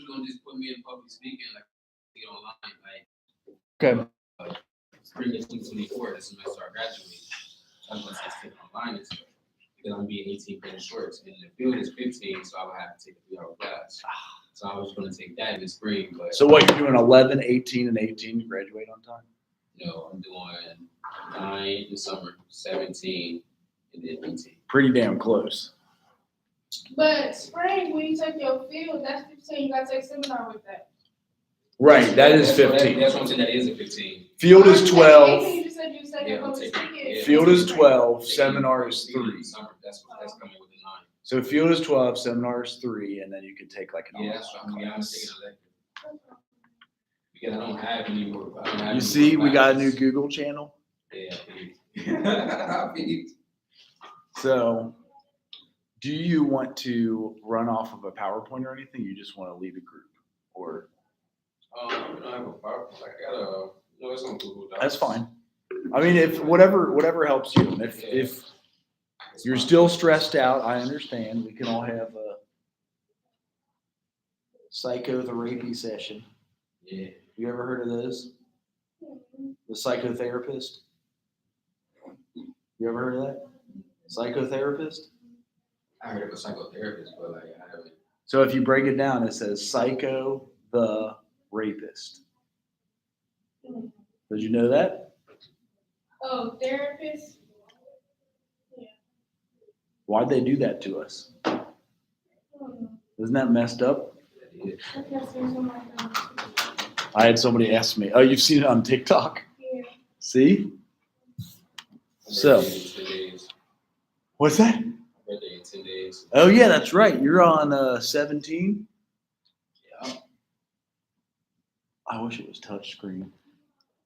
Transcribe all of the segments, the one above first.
gonna just put me in public speaking, like get online, like Okay. spring of 2024, that's when I start graduating. I'm gonna take online this year because I'm being 18 credit short, and the field is 15, so I would have to take a 3-hour class. So I was gonna take that in the spring, but So what, you're doing 11, 18, and 18 to graduate on time? no, I'm doing 9 in the summer, 17, and then 18. Pretty damn close. But spring, when you take your field, that's 15. You gotta take seminar with that. Right, that is That's 15. That's what I'm saying. That is a 15. Field is 12. You just said you was taking public speaking. Field is 12. Seminar is 3. Summer, that's coming with the 9. So field is 12. Seminar is 3, and then you can take like an Yeah, online that's what I'm taking class. an elective. Because I don't have any more. I don't have You any see, more we got a new classes. Google channel. Yeah, please. So, do you want to run off of a PowerPoint or anything? You just want to lead a group, or I don't have a PowerPoint. I got a. No, it's on Google Docs. that's fine. I mean, if whatever helps you. And if It's you're fine. still stressed out, I understand. We can all have a psychotherapy session. Yeah. You ever heard of those? The psychotherapist. You ever heard of that? Psychotherapist. I heard of a psychotherapist, but like I haven't. So if you break it down, it says psycho the rapist. Did you know that? Oh, therapist. Why'd they do that to us? Isn't that messed up? I had somebody ask me, oh, you've seen it on TikTok? Yeah. See? So. What's that? Birthday in 10 days. Oh, yeah, that's right. You're on 17? Yeah. I wish it was touchscreen.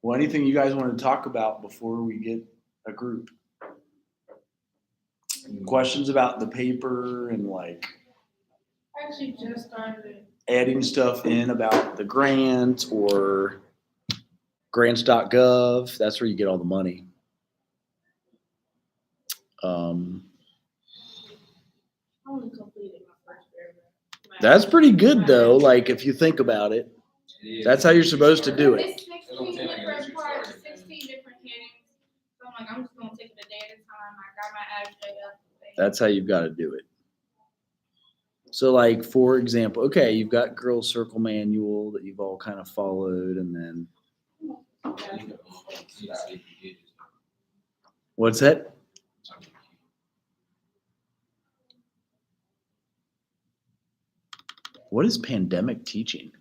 Well, anything you guys want to talk about before we get a group? Questions about the paper and like I actually just started it. adding stuff in about the grant or grants.gov. That's where you get all the money. I only completed my first paragraph. That's pretty good though. Like if you think about it, that's how you're supposed to do it. It's 16 different parts, 16 different headings. So I'm like, I'm just gonna take it a day at a time. I got my abstract up. That's how you've got to do it. So like, for example, okay, you've got Girls Circle Manual that you've all kind of followed, and then what's that? What is pandemic teaching?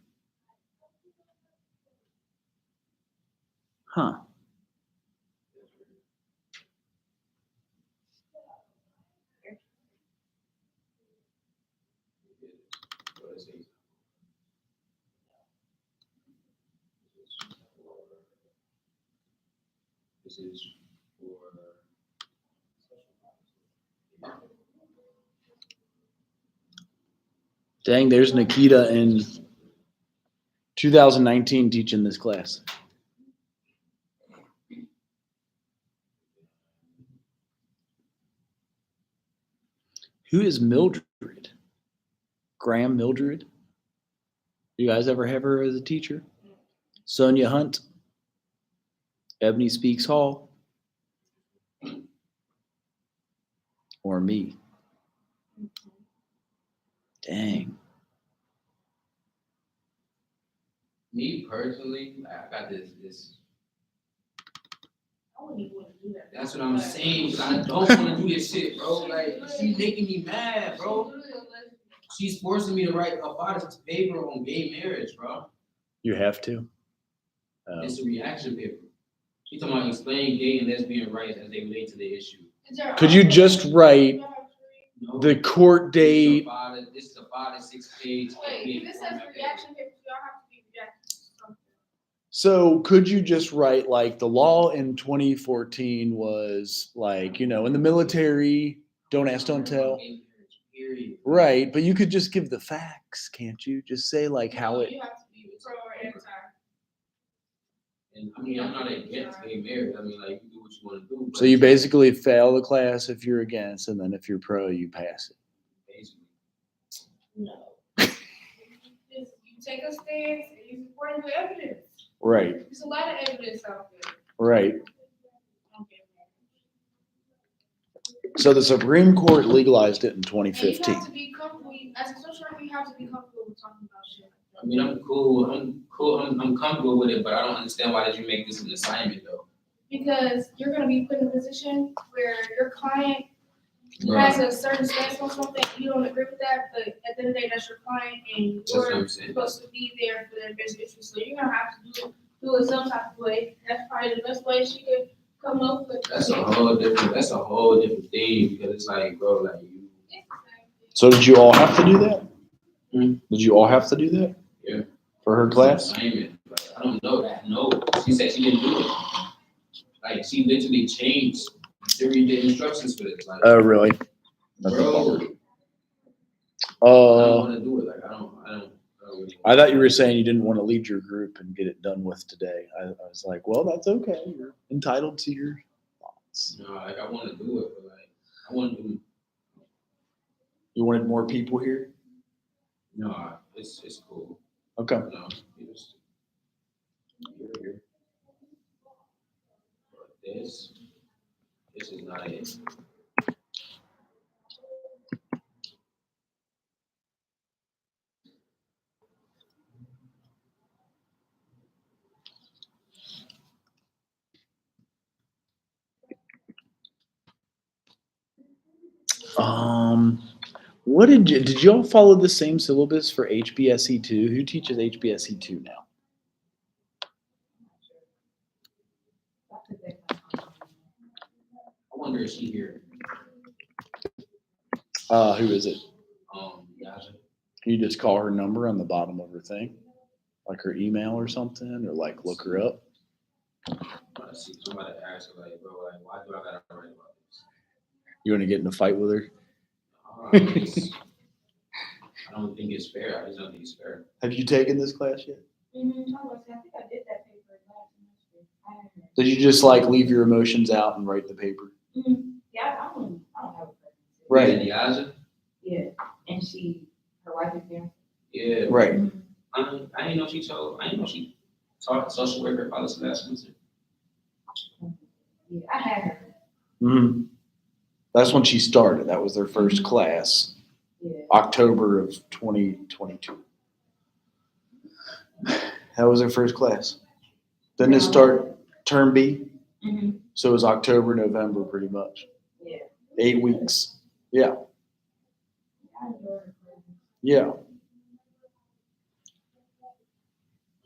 Huh. This is for Dang, there's Nikita in 2019 teaching this class. Who is Mildred? Graham Mildred? You guys ever have her as a teacher? Sonia Hunt? Ebony Speaks Hall? Or me? Dang. me personally. I got this. I wouldn't even want to do that. That's what I'm saying. 'Cause I don't want to do this shit, bro. Like she's making me mad, bro. She's forcing me to write a father's paper on gay marriage, bro. You have to. It's a reaction paper. She's talking about explaining gay and lesbian rights as they relate to the issue. Could you just write No, the court date? This is a 5 to 6 page. Wait, this says reaction papers. Y'all have to be reacting. So could you just write like the law in 2014 was like, you know, in the military, don't ask, don't tell. Period. Right, but you could just give the facts, can't you? Just say like how it. You have to be pro or anti. And I mean, I'm not against gay marriage. I mean, like, you do what you want to do. So you basically fail the class if you're against, and then if you're pro, you pass it. basically. No. You take a stance and you support it with evidence. Right, There's a lot of evidence out there. right. Okay. So the Supreme Court legalized it in And you 2015. have to be comfortable, as a social worker, you have to be comfortable with talking about shit. I mean, I'm cool, I'm comfortable with it, but I don't understand why did you make this an assignment though? Because you're gonna be put in a position where your client has a certain stance on something, you don't agree with that, but at the end of the day, that's your client and That's what you're I'm saying. supposed to be there for their best interest. So you're gonna have to do it some type of way. That's probably the best way she could come up with. That's a whole different thing, because it's like, bro, like you. So did you all have to do that? Hmm. Did you all have to do that? Yeah. For her class? Assignment. Like, I don't know that. No, she said she didn't do it. Like she literally changed the instructions for this. Like, Oh, really? That's a bro, bummer. I don't Uh, want to do it. Like I don't really I thought you were saying you didn't want to lead your group and get it done with today. I was like, well, that's okay. You're entitled to your thoughts. No, like I want to do it, but like I want to do. You wanted more people here? No, it's cool. Okay. No, you're here. But this is not it. What did y'all follow the same syllabus for HBSE 2? Who teaches HBSE 2 now? I wonder if she here. Who is it? Yaja. Can you just call her number on the bottom of her thing? Like her email or something? Or like look her up? I see somebody ask her like, bro, like why do I gotta write about this? You want to get in a fight with her? I don't think it's fair. I just don't think it's fair. Have you taken this class yet? Mm-hmm. I think I did that paper last semester. Did you just like leave your emotions out and write the paper? Mm-hmm. Yeah, I don't have a preference. Right. Yaja? Yeah, and her wife is there. Yeah. Right. I didn't know she taught social work at college last semester. Yeah, I had her. Mm-hmm. That's when she started. That was their first class, Yeah. October of 2022. That was their first class. Didn't it start term B? Mm-hmm. So it was October, November, pretty much. Yeah. 8 weeks. Yeah. I enjoyed her. Yeah.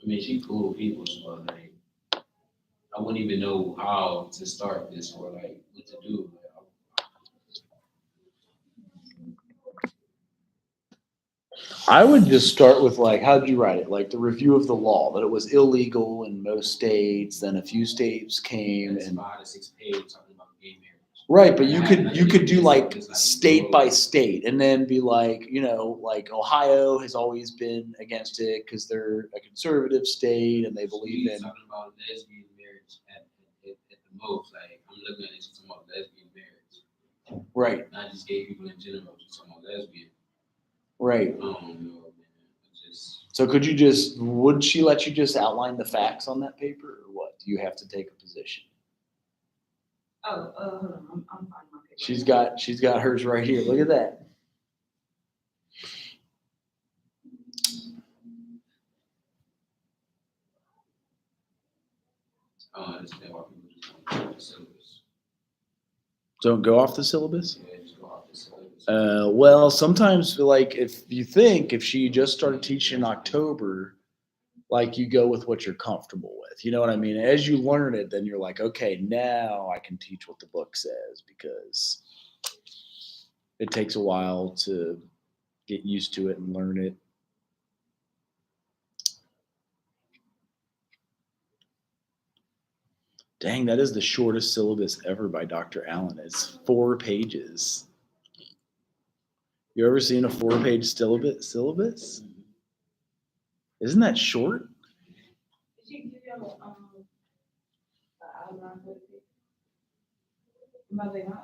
I mean, she cool people, so like, I wouldn't even know how to start this or like what to do. I would just start with like, how did you write it? Like the review of the law, that it was illegal in most states. Then a few states came It's and 5 to 6 pages talking about gay marriage. right, but you could do like state by state and then be like, like Ohio has always been against it because they're a conservative state and they believe She's in talking about lesbian marriage at the most. Like I'm looking at it, she's talking about lesbian marriage. right, Not just gay people in general, she's talking about lesbian. right. I don't know, man. So would she let you just outline the facts on that paper or what? Do you have to take a position? Oh, hold on. I'm finding my paper. She's got hers right here. Look at that. I don't understand why people just don't go off the syllabus. Don't go off the syllabus? Yeah, just go off the syllabus. Well, sometimes like if she just started teaching in October, like you go with what you're comfortable with. You know what I mean? As you learn it, then you're like, okay, now I can teach what the book says because it takes a while to get used to it and learn it. Dang, that is the shortest syllabus ever by Dr. Allen. It's 4 pages. You ever seen a 4-page syllabus? Isn't that short? Did she give you an outline for it? My other question.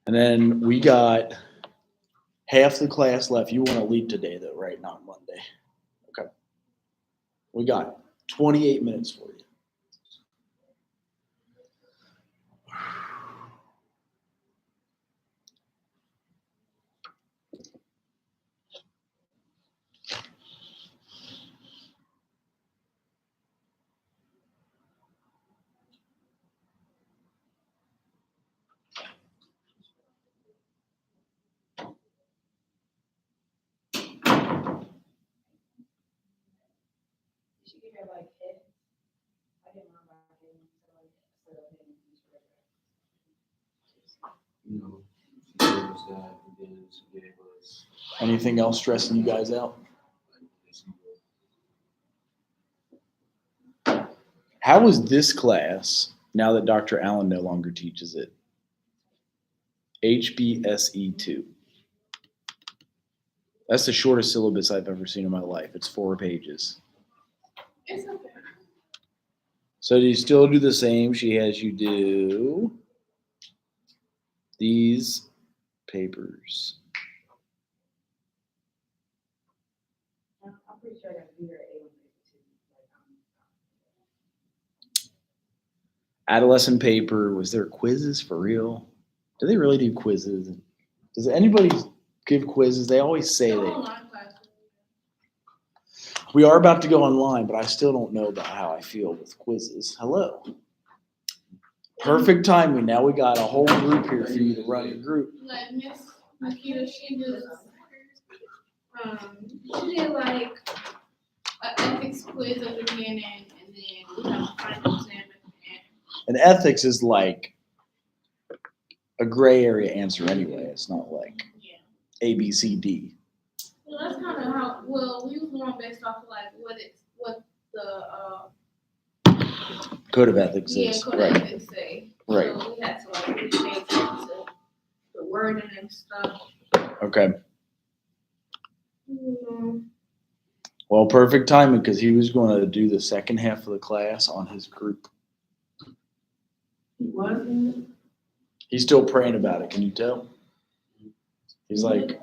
And then we got half the class left. You want to leave today, though, right? Not Monday. Okay. We got 28 minutes for you. You know, she gave us that, and then she gave us. Anything else stressing you guys out? How was this class now that Dr. Allen no longer teaches it? HBSE 2. That's the shortest syllabus I've ever seen in my life. It's 4 pages. It's okay. So do you still do the same? She has you do these papers. I'm pretty sure I got to be here at 8 too. Adolescent paper. Was there quizzes for real? Do they really do quizzes? Does anybody give quizzes? They always say The they. online class. We are about to go online, but I still don't know about how I feel with quizzes. Hello. Perfect timing. Now we got a whole group here for you to run your group. Like Miss Nikita, she did like an ethics quiz at the beginning, and then we have a final exam at the end. And ethics is like a gray area answer anyway. It's not like Yeah. A, B, C, D. Well, that's kind of how. Well, we was going based off of like what the Code of ethics yeah is. code of Right. ethics say. Right. So we had to like really pay attention to the wording and stuff. Okay. Mm-hmm. Well, perfect timing because he was going to do the second half of the class on his group. He wasn't. He's still praying about it. Can you tell? He's like,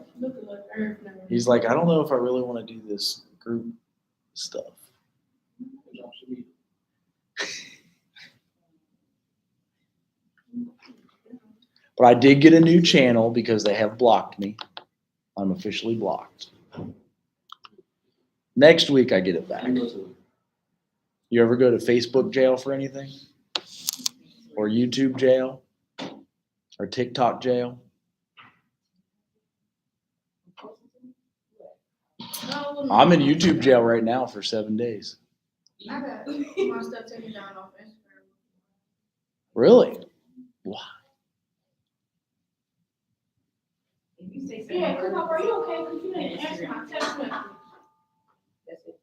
I don't know if I really want to do this group stuff. But I did get a new channel because they have blocked me. I'm officially blocked. Next week I get it back. You ever go to Facebook jail for anything? Or YouTube jail? Or TikTok jail? I'm in YouTube jail right now for 7 days. I got my stuff taken down off Instagram. Really? Why? If you say Yeah, cause are you okay? Cause you didn't answer my text message. That's it.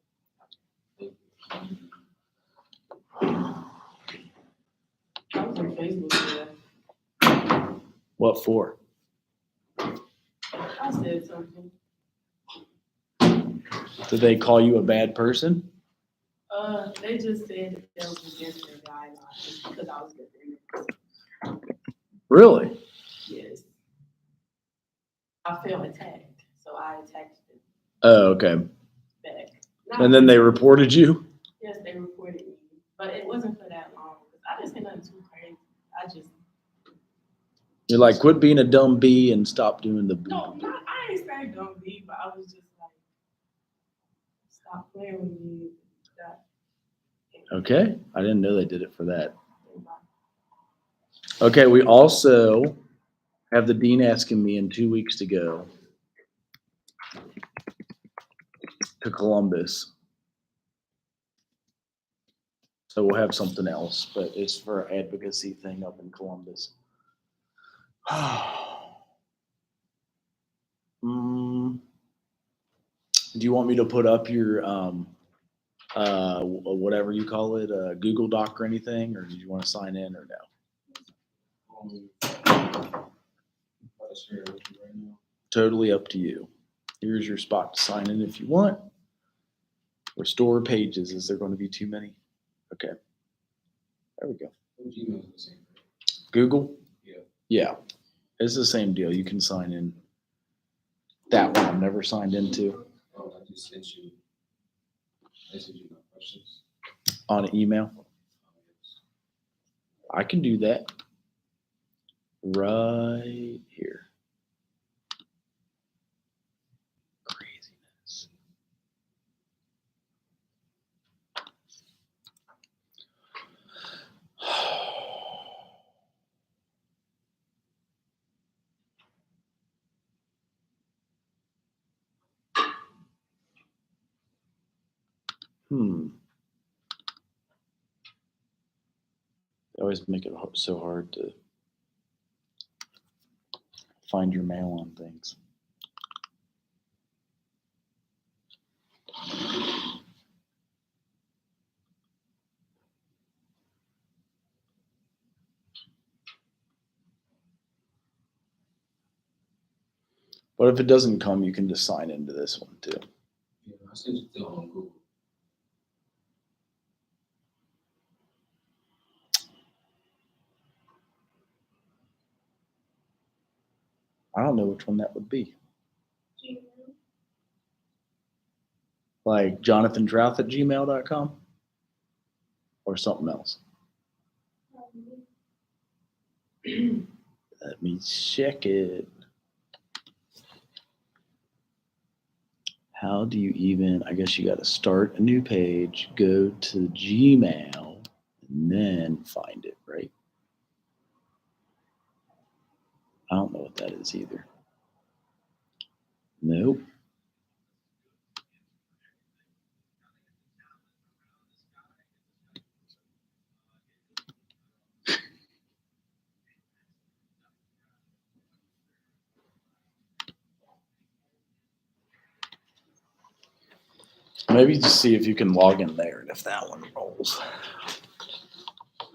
I was on Facebook, yeah. What for? I said something. Did they call you a bad person? They just said that that was against their guidelines because I was good. Really? Yes. I felt attacked, so I attacked them Oh, okay. back. And then they reported you? Yes, they reported me, but it wasn't for that long. I didn't say nothing too crazy. I just You're like, quit being a dumb bee and stop doing the bee. I ain't saying don't be, but I was just like, stop playing with me. Okay. I didn't know they did it for that. Okay, we also have the dean asking me in 2 weeks to go to Columbus. So we'll have something else, but it's for an advocacy thing up in Columbus. Do you want me to put up your whatever you call it, Google Doc or anything, or do you want to sign in or no? Totally up to you. Here's your spot to sign in if you want. Restore pages. Is there going to be too many? Okay. There we go. Gmail is the same. Google? Yeah. Yeah, it's the same deal. You can sign in. That one I've never signed into Oh, I just sent you my questions. on an email. I can do that right here. Craziness. They always make it so hard to find your mail on things. But if it doesn't come, you can just sign into this one too. Yeah, I sent you to on Google. I don't know which one that would be. Gmail. Like jonathandrouth@gmail.com or something else. Let me check it. How do you even, I guess you got to start a new page, go to Gmail, and then find it, right? I don't know what that is either. Nope. Maybe just see if you can log in there and if that one rolls.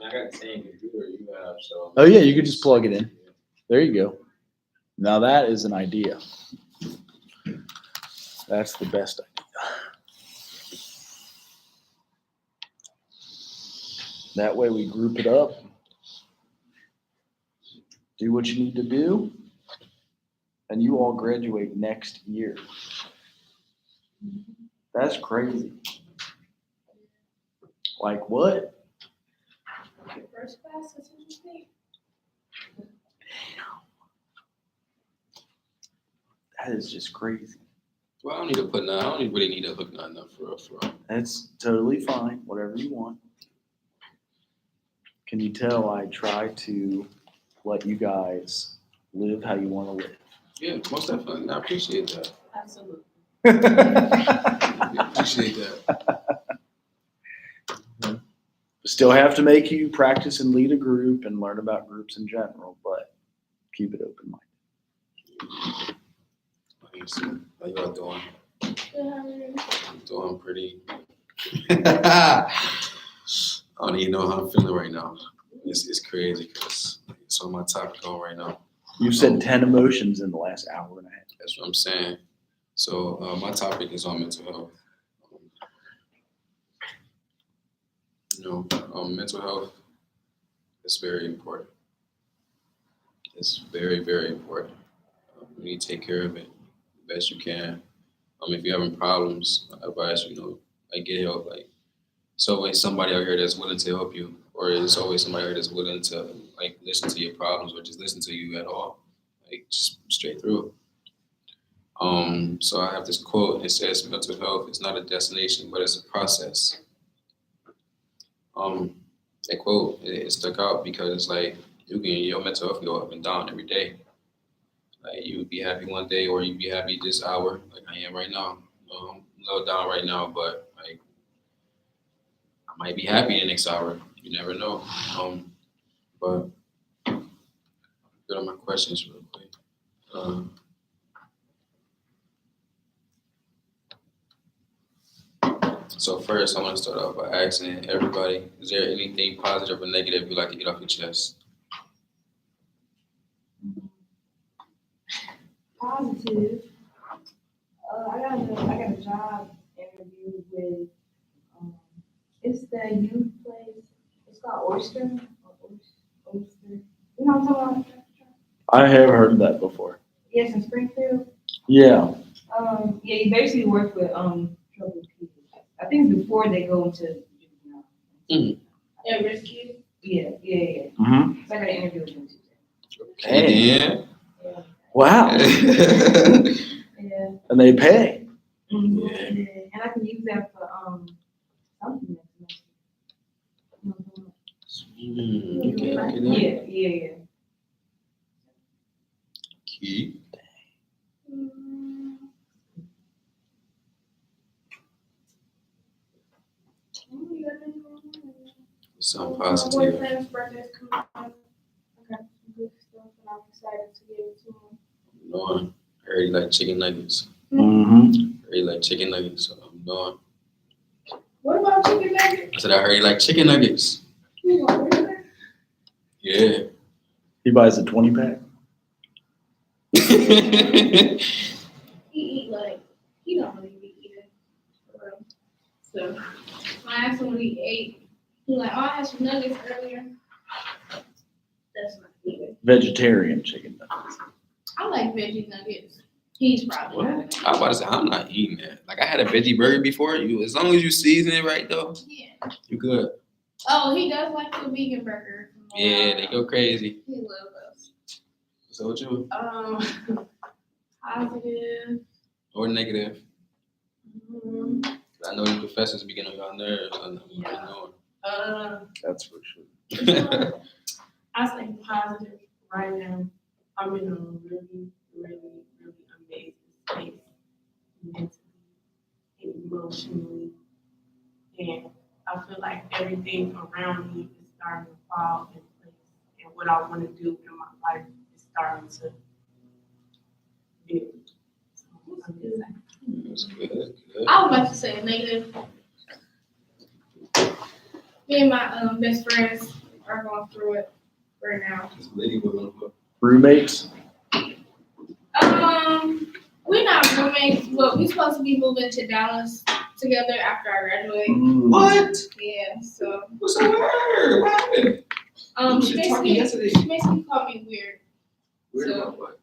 I got the same computer you have, so. Oh yeah, you could just plug it in. There you go. Now that is an idea. That's the best idea. That way we group it up. Do what you need to do. And you all graduate next year. That's crazy. Like what? Your first class, that's what you think? That is just crazy. Well, I don't need to put none. I don't really need to hook nothing up for real, for real. That's totally fine. Whatever you want. Can you tell I try to let you guys live how you want to live? Yeah, most definitely. I appreciate that. Absolutely. I appreciate that. Still have to make you practice and lead a group and learn about groups in general, but keep it open-minded. How you all doing? Good, how are you? I'm doing pretty. I don't even know how I'm feeling right now. It's crazy because it's on my topic on right now. You said 10 emotions in the last hour and a half. That's what I'm saying. So my topic is on mental health. Mental health is very important. It's very, very important. You need to take care of it the best you can. If you're having problems, I advise you, get help. Like, it's always somebody out here that's willing to help you, or there's always somebody out here that's willing to listen to your problems or just listen to you at all, just straight through. So I have this quote. It says, "Mental health is not a destination, but it's a process." That quote it stuck out because your mental health go up and down every day. Like you would be happy one day, or you'd be happy this hour, like I am right now. I'm a little down right now, but I might be happy the next hour. You never know. But good on my questions real quick. So first, I want to start off by asking everybody: is there anything positive or negative you'd like to get off your chest? Positive. I got a job interview with it's the youth place. It's It's called oyster. Oyster. You know what I'm talking about? I have heard of that before. Yes, in Springfield. Yeah. Yeah, he basically works with troubled people. I think it's before they go into juvenile. At rescue. Yeah. Mm-hmm. So I got an interview with him today. Okay, Wow. then. Yeah. And they pay. Mhm. Yeah. Yeah. And I can use that for something next semester. Okay, then. Yeah. Key. Sound My positive. boyfriend's birthday's coming up. I got some good stuff and I'm excited to give it to him. Knowing. I heard you like chicken nuggets. Mm-hmm. I heard you like chicken nuggets, so I'm knowing. What about chicken nuggets? I said I heard you like chicken nuggets. You want burger? Yeah. He buys a 20-pack. He eat like, he don't really be eating. For real. So, when I asked him what he ate, he like, oh, I had some nuggets earlier. That's not even. Vegetarian chicken nuggets. I like veggie nuggets. He's probably not. What? I was about to say I'm not eating that. Like I had a veggie burger before. You, as long as you season it right though, Yeah. you good. Oh, he does like the vegan burger. Yeah, they go crazy. He loves us. So what you Positive. or negative? Mm, I know you professors be getting on your nerves. I know. That's for sure. I say positive right now. I'm in a really, really, really amazing space mentally and emotionally. And I feel like everything around me is starting to fall in place. And what I want to do in my life is starting to build. So I'm excited. That's good. Good. I would like to say negative. Me and my best friends are going through it right now. This lady was on the book. Roommates. We're not roommates, but we're supposed to be moving to Dallas together after I graduate. What? Yeah, so What's the word? What happened? she We were talking yesterday. basically called me weird Weird So- about what?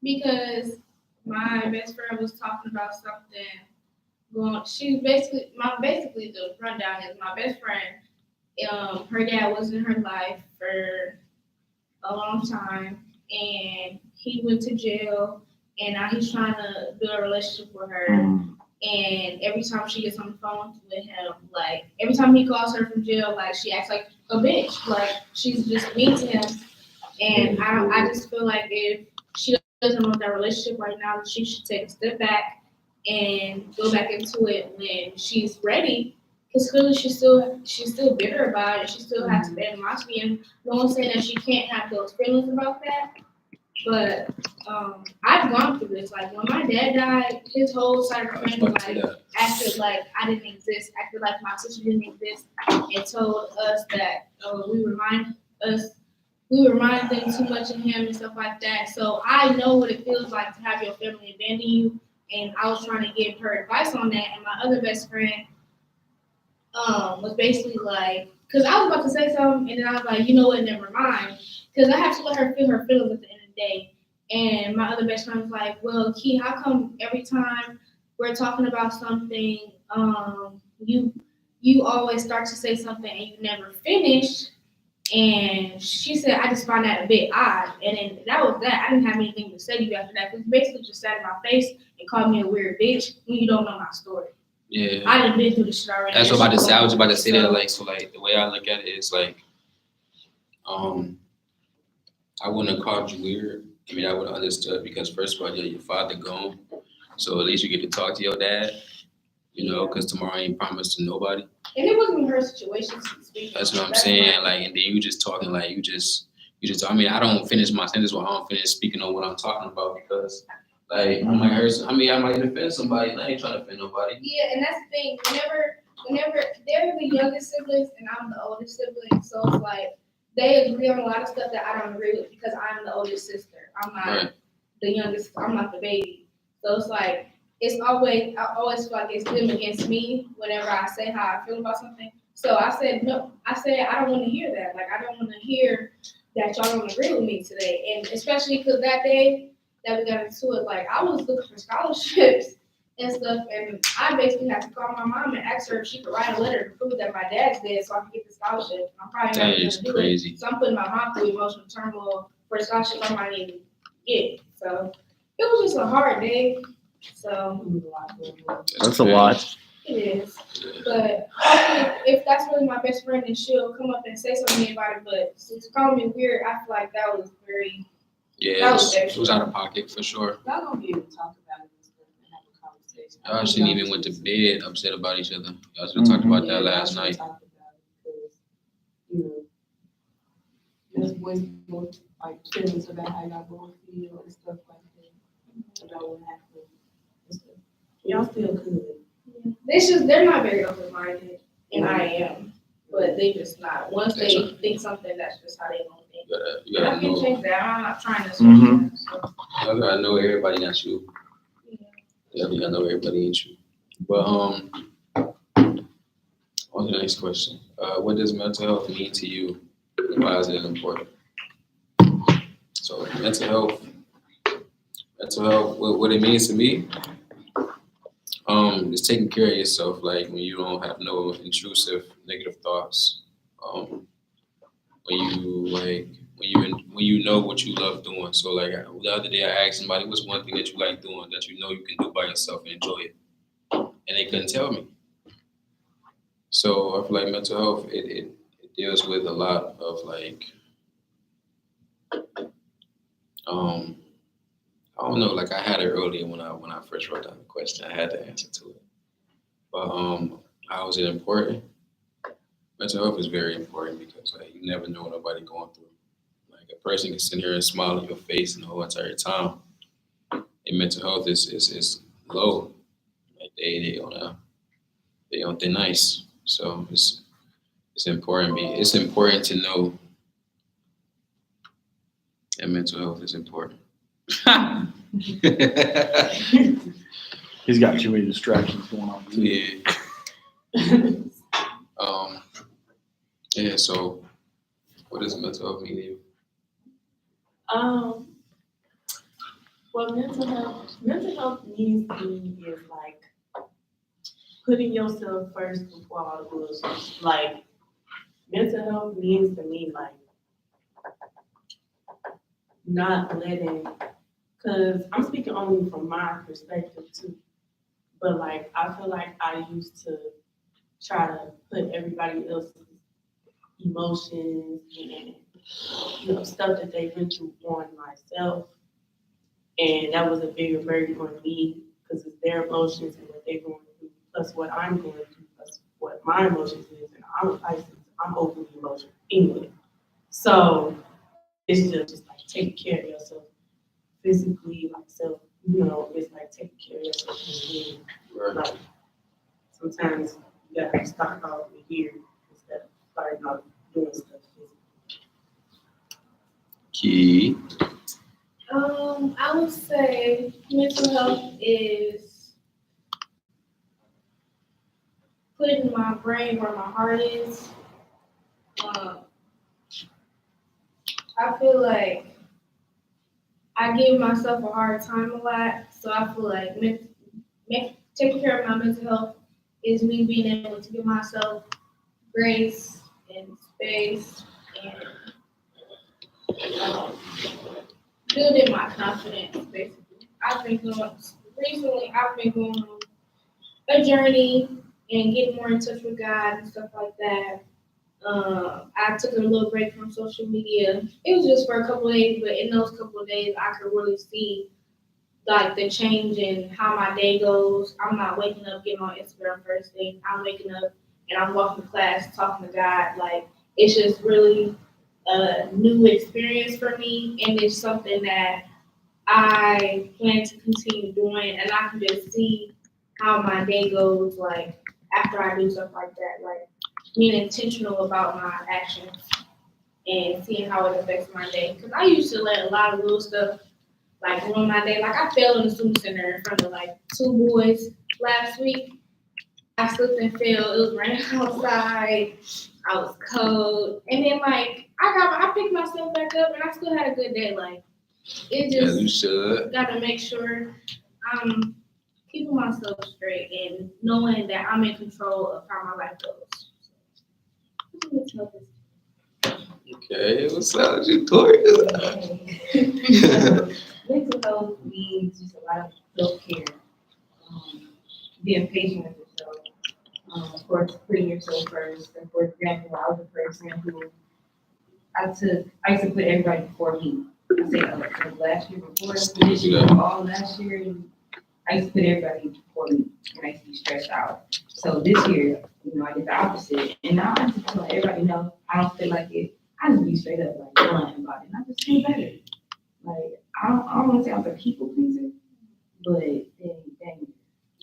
because my best friend was talking about something going. She basically the rundown is my best friend. Her dad was in her life for a long time, and he went to jail, and now he's trying to build a relationship with her. And every time she gets on the phone with him, like every time he calls her from jail, like she acts like a bitch, like she's just mean to him. And I just feel like if she doesn't want that relationship right now, she should take a step back and go back into it when she's ready. Because clearly she's still bitter about it. She still has animosity, and no one's saying that she can't have those feelings about that. But I've gone through this. Like when my dad died, his whole side of the family like acted like I didn't exist, acted like my sister didn't exist, and told us that we remind them too much of him and stuff like that. So I know what it feels like to have your family abandon you. And I was trying to give her advice on that, and my other best friend was basically like, because I was about to say something, and then I was like, you know what, never mind. Because I have to let her feel her feelings at the end of the day. And my other best friend was like, well, Key, how come every time we're talking about something, you always start to say something and you never finish? And she said, I just find that a bit odd. And then that was that. I didn't have anything to say to you after that. Because basically just sat in my face and called me a weird bitch when you don't know my story. Yeah. I done been through this shit already. That's what I was about to say that. So- Like, so like the way I look at it is like, I wouldn't have called you weird. I mean, I would have understood because first of all, your father gone, so at least you get to talk to your dad. You know, because tomorrow ain't promised to nobody. And it wasn't her situation to speak. That's what I'm saying. Like, and then you just talking like you just. I mean, I don't finish my sentence when I don't finish speaking on what I'm talking about because, like, I might hurt. I might offend somebody. And I ain't trying to offend nobody. Yeah, and that's the thing. Whenever they're the youngest siblings and I'm the oldest sibling, so it's like they agree on a lot of stuff that I don't agree with because I'm the oldest sister. I'm not Right. the youngest. I'm not the baby. So it's like I always feel like it's them against me whenever I say how I feel about something. So I said, no, I said, I don't want to hear that. Like, I don't want to hear that y'all don't agree with me today. And especially because that day that we got into it, like, I was looking for scholarships and stuff. And I basically had to call my mom and ask her if she could write a letter to prove that my dad's dead so I could get the scholarship. I'm probably That not going is to do crazy. it. So I'm putting my mom through emotional turmoil for a scholarship I might even get. So it was just a hard day. So That's a lot. it is. But hopefully, if that's really my best friend, then she'll come up and say something to me about it. But since calling me weird, I feel like that was very. Yeah, it was out of pocket for sure. Y'all gonna be able to talk about it and stuff and have a conversation. Y'all shouldn't even went to bed upset about each other. Y'all should have talked about that last night. Talk about it because, just voice more like feelings about how y'all both feel and stuff like that. About what happened and stuff. Y'all still could. They're not very open minded, and I am. But they just not. Once they think something, that's just how they gonna think. You And I gotta can know. change that. I'm not trying to. Mhm. So, You gotta know everybody not you. yeah. Yeah, you gotta know everybody ain't you. But on to the next question. What does mental health mean to you? And why is it important? So mental health, what it means to me, is taking care of yourself, like when you don't have no intrusive negative thoughts. When you know what you love doing. So like the other day I asked somebody, what's one thing that you like doing that you know you can do by yourself and enjoy it? And they couldn't tell me. So I feel like mental health, it deals with a lot of like, I don't know, like I had it earlier when I first wrote down the question, I had to answer to it. But how is it important? Mental health is very important because like you never know what nobody going through. Like a person can sit here and smile in your face the whole entire time. And mental health is low. Like they on thin ice. So it's important. It's important to know that mental health is important. He's got too many distractions going on. Too. Yeah. Yeah. So, what does mental health mean to you? Well, mental health means to me is like putting yourself first before all the bullshit. Like, mental health means to me like not letting, cause I'm speaking only from my perspective too. But like, I feel like I used to try to put everybody else's emotions and stuff that they went through on myself. And that was a bigger burden on me because it's their emotions and what they're going through, plus what I'm going through, plus what my emotions is. And I'm a Pisces, I'm overly emotional anyway. So it's just like taking care of yourself physically, like self, it's like taking care of yourself mentally. Like sometimes you gotta start off with here instead of starting off doing stuff physically. Key. I would say mental health is putting my brain where my heart is. I feel like I give myself a hard time a lot, so I feel like taking care of my mental health is me being able to give myself grace and space and building my confidence, basically. Recently I've been going on a journey and getting more in touch with God and stuff like that. I took a little break from social media. It was just for a couple of days, but in those couple of days, I could really see like the change in how my day goes. I'm not waking up, getting on Instagram first thing. I'm waking up and I'm walking to class, talking to God. Like it's just really a new experience for me, and it's something that I plan to continue doing, and I can just see how my day goes. Like after I do stuff like that, like being intentional about my actions and seeing how it affects my day. Because I used to let a lot of little stuff like ruin my day. Like I fell in the student center in front of like 2 boys last week, I slipped and fell. It was raining outside. I was cold, and then like I picked myself back up, and I still had a good day. Like it Yeah, you just should. gotta make sure I'm keeping myself straight and knowing that I'm in control of how my life goes. Okay, what's up with you, Tori? Mental health means just a lot of self-care, being patient with yourself. Of course, putting yourself first. And for example, I was a person who I used to put everybody before me. I say like last year before this year, all last year, I used to put everybody before me, and I used to be stressed out. So this year, I did the opposite, and now I just let everybody know I don't feel like it. I just be straight up like blunt about it, and I just feel better. Like I don't want to say I was a people pleaser, but dang,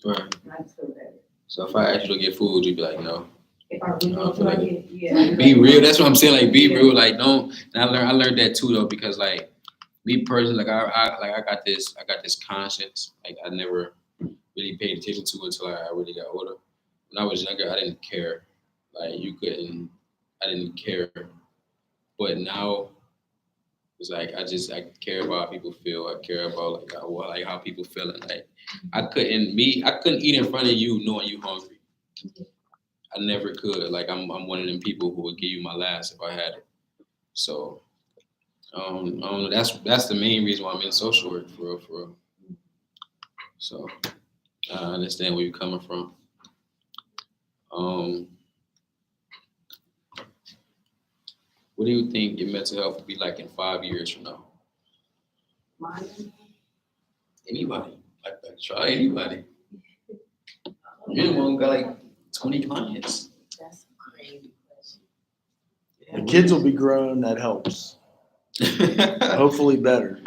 Right. and I just feel better. So if I asked you to get food, you'd be like, no. If I really don't feel like it, yeah. Be real. That's what I'm saying. Like, be real. Like, don't. And I learned that too though, because like me personally, like I got this conscience. Like I never really paid attention to until I really got older. When I was younger, I didn't care. Like I didn't care. But now it's like I care about how people feel. I care about like how people feeling. Like I couldn't eat in front of you knowing you hungry. I never could. Like I'm one of them people who would give you my last if I had it. So that's the main reason why I'm in social work for real. So I understand where you're coming from. What do you think your mental health will be like in 5 years from now? Anybody. Like try anybody. You're the one who got like 20 clients. That's a crazy question. The kids will be grown, that helps. Hopefully better,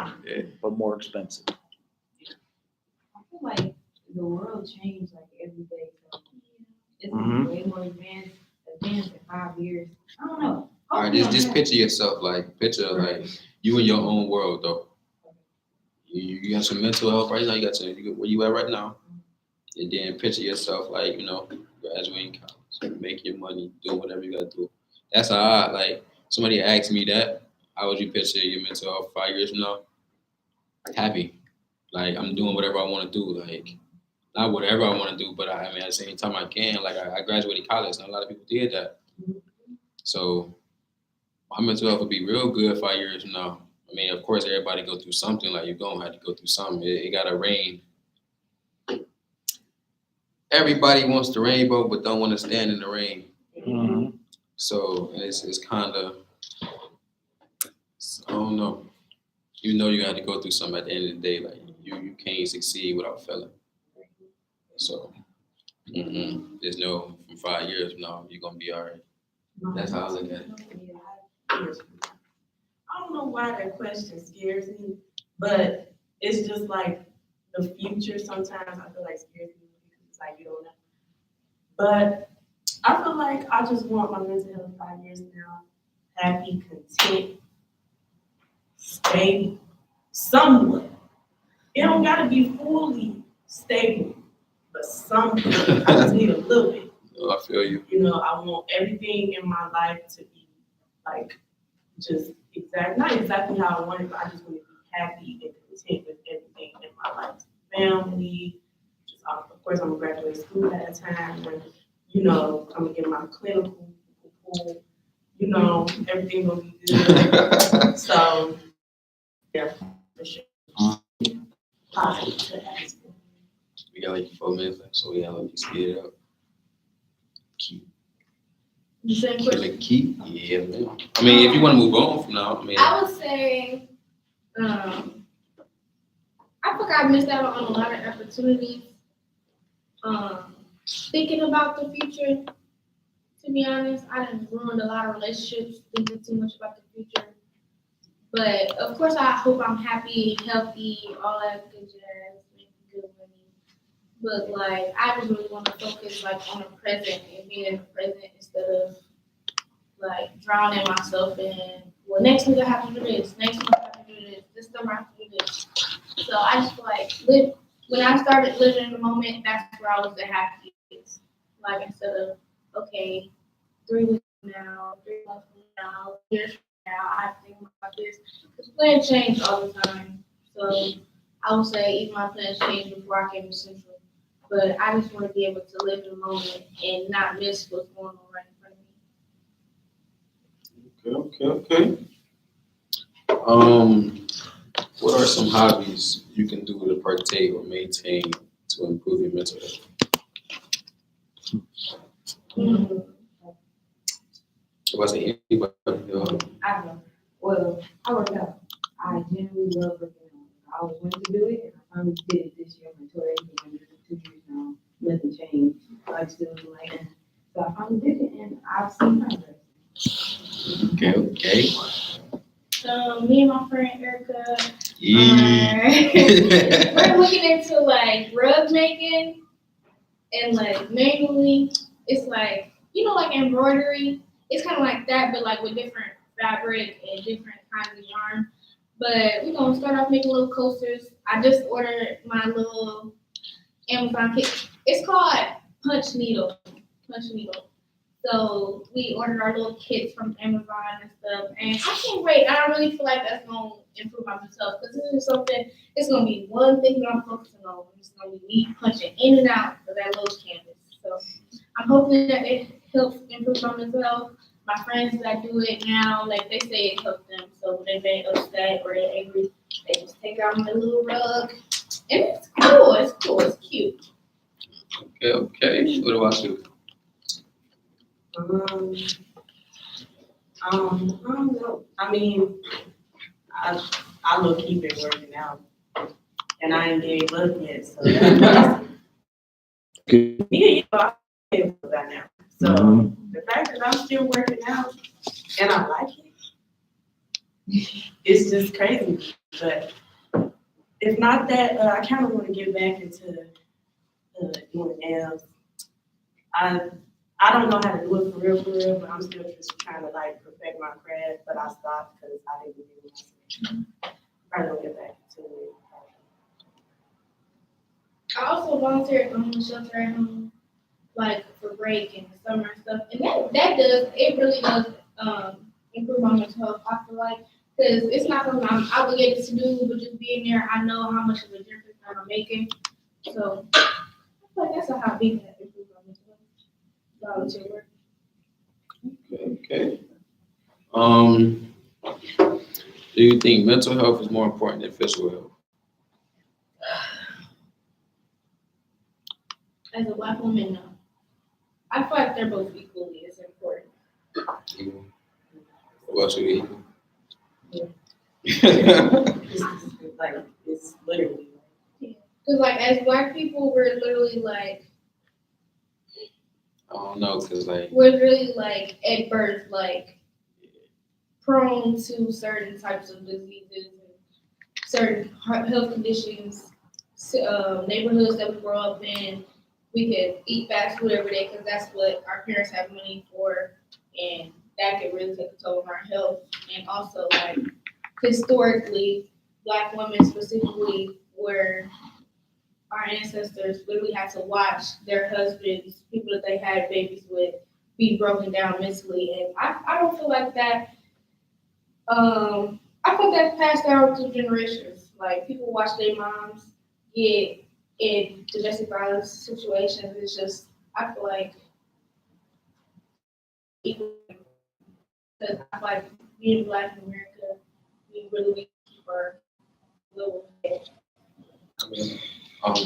but more expensive. I feel like the world changed like every day. So it's way more advanced in 5 years. I don't know. All right, just picture yourself, like you in your own world though. You got some mental health right now. You got where you at right now, and then picture yourself like graduating college, make your money, do whatever you gotta do. That's how like somebody asked me that. How would you picture your mental health 5 years from now? Happy, like I'm doing whatever I want to do. Like not whatever I want to do, but I mean at the same time I can. Like I graduated college, and a lot of people did that. So my mental health would be real good 5 years from now. I mean, of course, everybody go through something. Like you're gonna have to go through something. It gotta rain. Everybody wants the rainbow, but don't want to stand in the rain. Mm-hmm. So it's kind of, I don't know. You know you got to go through something at the end of the day. Like you can't succeed without failing. So there's no from 5 years from now you're gonna be all right. That's how I look at it. I don't know why that question scares me, but it's just like the future sometimes I feel like scares me because it's like you don't know. But I feel like I just want my mental health 5 years now, happy, content, stable, somewhat. It don't gotta be fully stable, but something. I just need a little bit. I feel you. I want everything in my life to be like just not exactly how I want it, but I just want to be happy and content with everything in my life. Family, just of course I'm gonna graduate school at a time when, I'm gonna get my clinical, everything gonna be good. So yeah, for sure. Positive to ask. We got like 4 minutes left, so we gotta let you speed it up. Keep. The same question. Keep. Yeah, man. I mean, if you want to move on from now, I would say, I think I missed out on a lot of opportunities. Thinking about the future, to be honest, I done ruined a lot of relationships thinking too much about the future. But of course, I hope I'm happy, healthy, all that good jazz, making good money. But like, I just really want to focus like on the present and being in the present instead of like drowning myself in, well, next week I have to do this, next month I have to do this summer I have to do this. So I just feel like when I started living in the moment, that's where I was the happiest. Like instead of, okay, 3 weeks from now, 3 months from now, years from now, I have to think about this. Because plans change all the time. So I would say even my plans changed before I came to Central. But I just want to be able to live in the moment and not miss what's going on right in front of me. Okay. What are some hobbies you can do to partake or maintain to improve your mental health? If I say anybody, I don't know. Well, I work out. I generally love working out. I always wanted to do it, and I finally did it this year. My tour has been doing it 2 years now. Nothing changed. I still do like that. So I finally did it, and I've seen progress. Okay. Me and my friend Erica, Yeah. we're looking into like rug making and like manually. It's like, like embroidery. It's kind of like that, but like with different fabric and different kinds of yarn. But we're gonna start off making little coasters. I just ordered my little Amazon kit. It's called Punch Needle. So we ordered our little kits from Amazon and stuff, and I can't wait. I don't really feel like that's gonna improve my mental health because this is something. It's gonna be one thing that I'm focusing on. It's gonna be me punching in and out of that little canvas. So I'm hoping that it helps improve my mental health. My friends that do it now, like they say it helps them. So when they're upset or they're angry, they just take out my little rug, and it's cool. It's cute. Okay. What about you? I don't know. I mean, I look keep it working out, and I ain't gave up yet. So that's Good. yeah, I gave up by now. So the fact that I'm still working out and I like it, it's just crazy. But if not that, I kind of want to get back into doing nails. I don't know how to do it for real, but I'm still just trying to like perfect my craft. But I stopped because I didn't really myself. Probably don't get back into it. I also volunteer at the homeless shelter at home, like for break and the summer and stuff, and it really does improve my mental health. I feel like because it's not something I'm obligated to do, but just being there, I know how much of a difference that I'm making. So I feel like that's a hobby that improves my mental health. Volunteer work. Okay. Do you think mental health is more important than physical health? As a Black woman, no. I feel like they're both equally as important. What about you? It's literally. Because like as Black people, we're literally like I don't know, cause like we're really like at birth like prone to certain types of diseases and certain health conditions, neighborhoods that we grow up in. We could eat fast food every day because that's what our parents have money for, and that could really take a toll on our health. And also, like historically, Black women specifically, where our ancestors literally had to watch their husbands, people that they had babies with, be broken down mentally, and I don't feel like that. I think that's passed down through generations. Like people watch their moms get in domestic violence situations. It's just I feel like because I feel like being Black in America, we really need to keep our little head. I mean,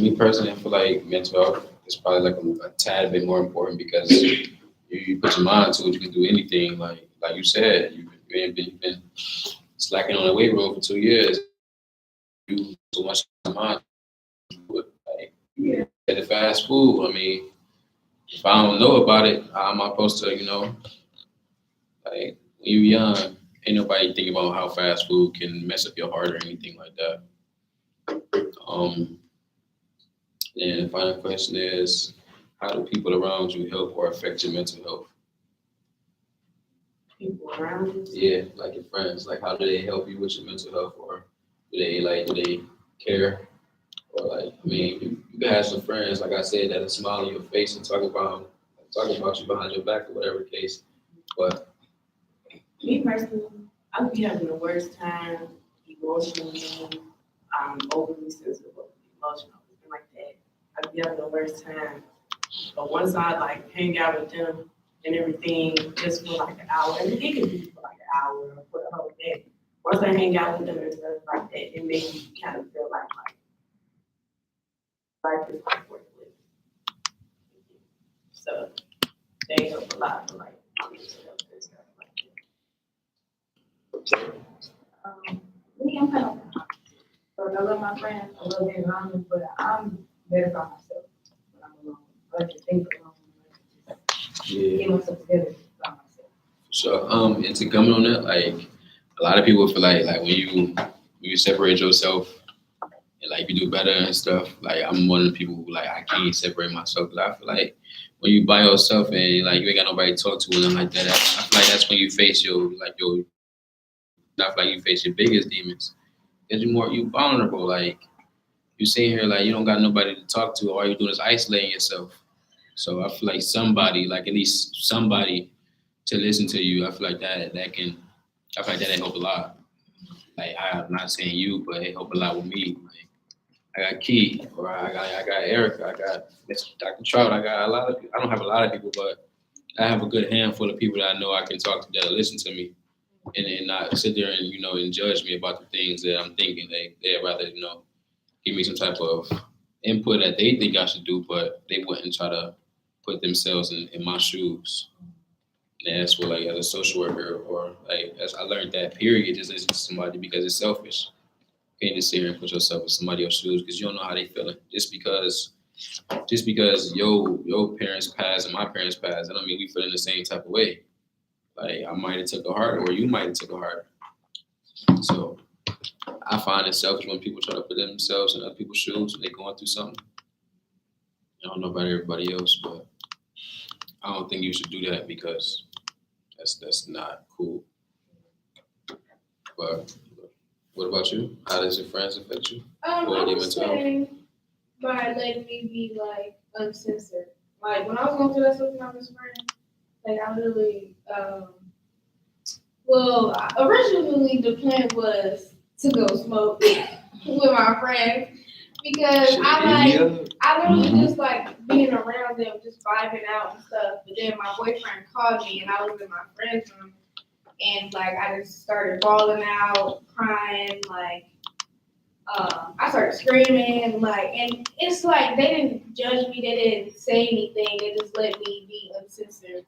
me personally, I feel like mental health is probably like a tad bit more important because you put your mind to it, you can do anything. Like you said, you've been slacking on the weight room for 2 years. You so much mind. Like you get the fast food. I mean, if I don't know about it, how am I supposed to, like when you're young, ain't nobody thinking about how fast food can mess up your heart or anything like that. And the final question is, how do people around you help or affect your mental health? People around you. Yeah, like your friends. Like, how do they help you with your mental health, or do they care? Or like, I mean, you can have some friends, like I said, that'll smile in your face and talk about talk about you behind your back or whatever the case. But Me personally, I would be having the worst time emotionally. I'm overly sensitive, emotional, something like that. I'd be having the worst time. But once I like hang out with them and everything, just for like an hour, and it could be for like an hour or for the whole day. Once I hang out with them and stuff like that, it makes me kind of feel like life is like worth living. So they help a lot for like mental health and stuff like that. Me, I'm kind of so I love my friends, I love being around them, but I'm better by myself when I'm alone. I like to think alone. I like to just yeah. get myself together by myself. So and to comment on that, like a lot of people feel like when you separate yourself and like you do better and stuff. Like I'm one of the people who like I can't separate myself. 'Cause I feel like when you by yourself and like you ain't got nobody to talk to and nothing like that, I feel like that's when you face your I feel like you face your biggest demons. Cause you vulnerable. Like you sitting here like you don't got nobody to talk to. All you're doing is isolating yourself. So I feel like somebody, like at least somebody to listen to you. I feel like that can. I feel like that help a lot. Like I'm not saying you, but it helped a lot with me. Like I got Key, or I got Erica, I got Dr. Trout. I got a lot of. I don't have a lot of people, but I have a good handful of people that I know I can talk to that listen to me, and not sit there and and judge me about the things that I'm thinking. They'd rather give me some type of input that they think I should do, but they wouldn't try to put themselves in my shoes. And that's what like as a social worker or like as I learned that period, just listen to somebody because it's selfish. You can't just sit here and put yourself in somebody else's shoes because you don't know how they feeling. Just because your parents passed and my parents passed, I don't mean we feel in the same type of way. Like I might have took it harder or you might have took it harder. So I find it selfish when people try to put themselves in other people's shoes when they're going through something. I don't know about everybody else, but I don't think you should do that because that's not cool. But what about you? How does your friends affect you? I Or the would mental health? say by letting me be like uncensored. Like when I was going through that stuff with my best friend, like I really, originally the plan was to go smoke with my friends because I literally just like being around them, just vibing out and stuff. But then my boyfriend called me and I was in my friend's room and like I just started bawling out, crying, like I started screaming, like, and it's like they didn't judge me, they didn't say anything, they just let me be uncensored.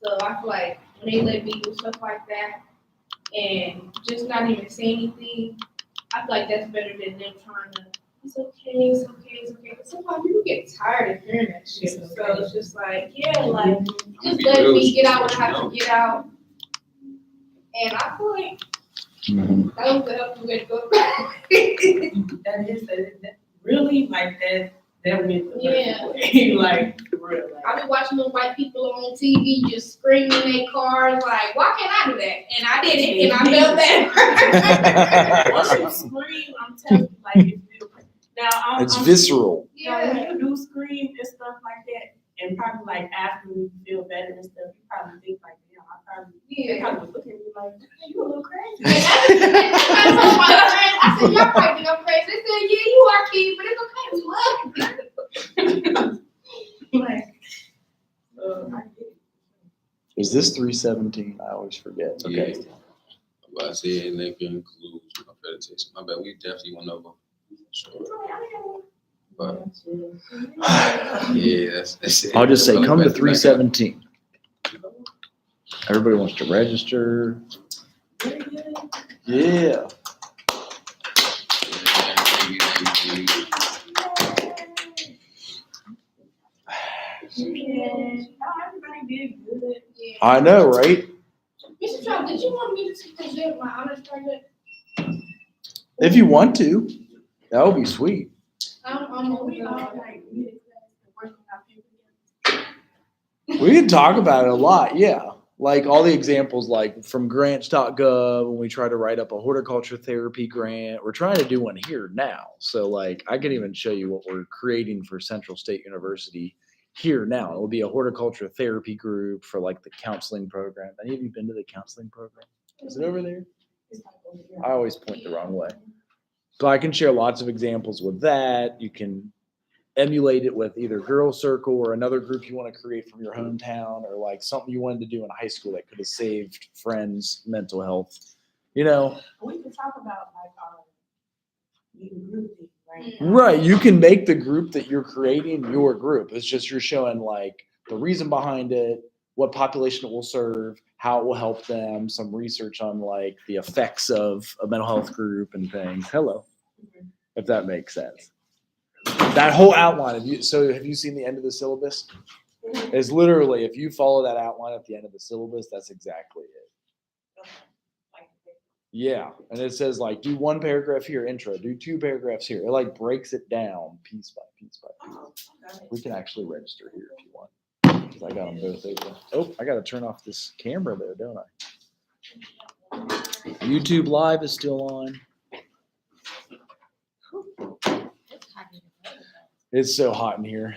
So I feel like when they let me do stuff like that and just not even say anything, I feel like that's better than them trying to. It's okay, it's okay, it's okay. But sometimes people get tired of hearing that shit. So it's just like, yeah, like just let me get out what I have to get out. And I feel like that was the helpful way to go. That really like that went the Yeah. way. Like real. I be watching those white people on TV just screaming in their cars, like, why can't I do that? And I did it, and I felt that. Once you scream, I'm telling you, like it feels. Now It's visceral. Yeah, when Yeah. you do scream and stuff like that, and probably like after you feel better and stuff, you probably think like, damn, they Yeah. probably was looking at me like, hey, you a little crazy. And I told my friends, I said, y'all probably think I'm crazy. They said, yeah, you are, Keith, but it's okay. We love you. Like, I get it. Is this 317? I always forget. Okay. Yeah. But I say and they can include accreditation. My bad, we definitely went over. Sure. But yeah, that's it. I'll just say, I'll come to back 317. Everybody wants to register. Very good. Yeah. Thank you. Yeah. No, everybody did good. Yeah. I know, right? Mr. Trout, did you want me to present my honors project? If you want to, that would be sweet. I'm We all over like needed class to work on our paper. We can talk about it a lot, yeah. Like all the examples, like from grants.gov, when we try to write up a horticulture therapy grant, we're trying to do one here now. So like I can even show you what we're creating for Central State University here now. It will be a horticulture therapy group for like the counseling program. Any of you been to the counseling program? Is it over there? It's like over here. I always point the wrong way. So I can share lots of examples with that. You can emulate it with either Girl Circle or another group you want to create from your hometown, or like something you wanted to do in high school that could have saved friends' mental health. You know, We can talk about like our new group thing, right? right. You can make the group that you're creating your group. It's just you're showing like the reason behind it, what population it will serve, how it will help them, some research on like the effects of a mental health group and things. Hello. If that makes sense. That whole outline, have you seen the end of the syllabus? It's literally, if you follow that outline at the end of the syllabus, that's exactly it. Yeah, and it says like, do 1 paragraph here, intro, do 2 paragraphs here. It like breaks it down piece by piece by piece. Oh, got it. We can actually register here if you want, because I got them both open. Oh, I got to turn off this camera there, don't I? YouTube Live is still on. It's so hot in here.